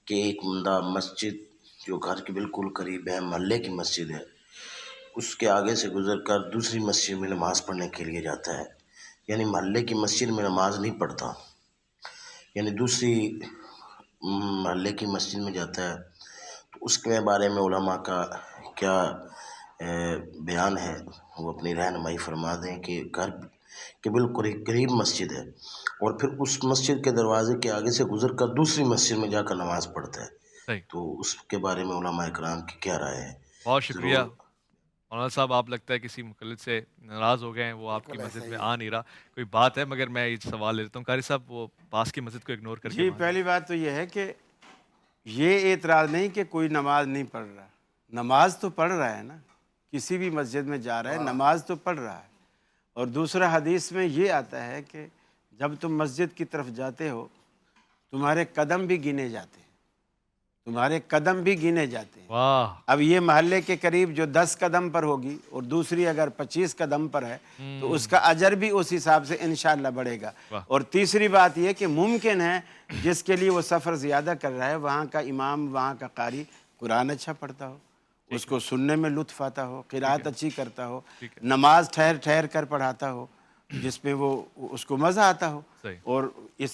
کہ ایک بندہ مسجد جو گھر کے بالکل قریب ہے، محلے کی مسجد ہے، اس کے آگے سے گزر کر دوسری مسجد میں نماز پڑھنے کے لیے جاتا ہے، یعنی محلے کی مسجد میں نماز نہیں پڑھتا، یعنی دوسری محلے کی مسجد میں جاتا ہے، تو اس کے بارے میں علماء کا کیا بیان ہے وہ اپنی رہنمائی فرما دیں کہ گھر کے بالکل قریب مسجد ہے اور پھر اس مسجد کے دروازے کے آگے سے گزر کر دوسری مسجد میں جا کر نماز پڑھتا ہے، صحیح. تو اس کے بارے میں علماء کرام کی کیا رائے ہے؟ بہت شکریہ. ضرور. مولانا صاحب آپ لگتا ہے کسی مخلص سے ناراض ہو گئے ہیں، وہ آپ کی بالکل ایسا مسجد میں ہی آ نہیں رہا. کوئی بات ہے مگر میں یہ سوال لیتا ہوں. قاری صاحب وہ پاس کی مسجد کو اگنور کر کے جی، وہاں پہلی بات تو یہ ہے کہ یہ اعتراض نہیں کہ کوئی نماز نہیں پڑھ رہا. نماز تو پڑھ رہا ہے نا، کسی بھی مسجد میں جا رہا ہے نماز تو پڑھ رہا ہے. اور دوسرا حدیث میں یہ آتا ہے کہ جب تم مسجد کی طرف جاتے ہو تمہارے قدم بھی گنے جاتے ہیں، تمہارے قدم بھی گنے جاتے ہیں. واہ. اب یہ محلے کے قریب جو 10 قدم پر ہوگی اور دوسری اگر 25 قدم پر ہے تو اس کا اجر بھی اس حساب سے انشاءاللہ بڑھے گا. واہ. اور تیسری بات یہ کہ ممکن ہے جس کے لیے وہ سفر زیادہ کر رہا ہے وہاں کا امام، وہاں کا قاری قرآن اچھا پڑھتا ہو، اس کو سننے میں لطف آتا ہو، قرات اچھی کرتا ہو، ٹھیک ہے. نماز ٹھہر ٹھہر کر پڑھاتا ہو جس میں وہ اس کو مزہ آتا ہو. صحیح. اور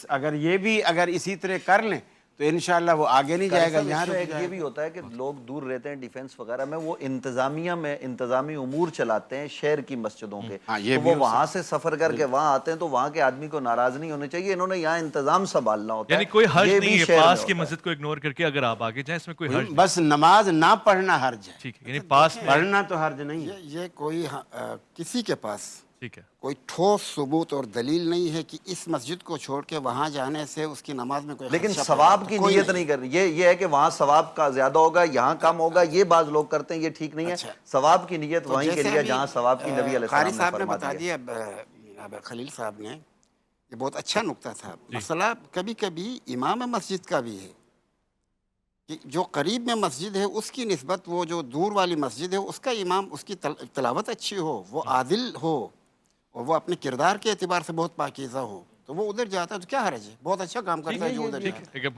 اگر یہ بھی اگر اسی طرح کر لیں تو انشاءاللہ وہ آگے نہیں جائے گا، صاحب یہاں اس میں رک ایک جائے یہ گا. بھی ہوتا ہے کہ لوگ دور رہتے ہیں ڈیفنس وغیرہ میں، وہ انتظامیہ میں انتظامی امور چلاتے ہیں شہر کی مسجدوں کے، ہاں، یہ تو بھی وہ ہو وہاں سے سفر کر کے وہاں آتے ہیں تو وہاں کے آدمی کو ناراض نہیں ہونے چاہیے، انہوں نے یہاں انتظام سنبھالنا ہوتا ہے. یعنی کوئی حرج یہ نہیں بھی ہے شہر پاس میں کی ہوتا ہے. مسجد کو اگنور کر کے اگر آپ آگے جائیں، اس میں کوئی حرج نہیں. بس نماز نہ پڑھنا حرج ہے، ٹھیک ہے. یعنی پاس میں پڑھنا تو حرج نہیں ہے. یہ کوئی کسی کے پاس ٹھیک ہے. کوئی ٹھوس ثبوت اور دلیل نہیں ہے کہ اس مسجد کو چھوڑ کے وہاں جانے سے اس کی نماز میں کوئی لیکن خدشہ ثواب پیدا کی ہوتا ہے. نیت نہیں کرنی. یہ ہے کہ وہاں ثواب کا زیادہ ہوگا، یہاں کم ہوگا، یہ بعض لوگ کرتے ہیں، یہ ٹھیک نہیں ہے. اچھا. ثواب کی نیت تو وہیں کے جیسے لیے ابھی جہاں ثواب کی نبی علیہ قاری السلام نے صاحب نے فرما بتا دیا. دیا خلیل صاحب نے، یہ بہت اچھا نکتہ تھا. جی. مسئلہ کبھی کبھی امام مسجد کا بھی ہے کہ جو قریب میں مسجد ہے اس کی نسبت وہ جو دور والی مسجد ہے اس کا امام، اس کی تلاوت اچھی ہو، وہ عادل ہو اور وہ اپنے کردار کے اعتبار سے بہت پاکیزہ ہو تو وہ ادھر جاتا ہے تو کیا حرج ہے؟ بہت اچھا کام کرتا ہے جو ادھر جاتا ہے. ٹھیک ہے.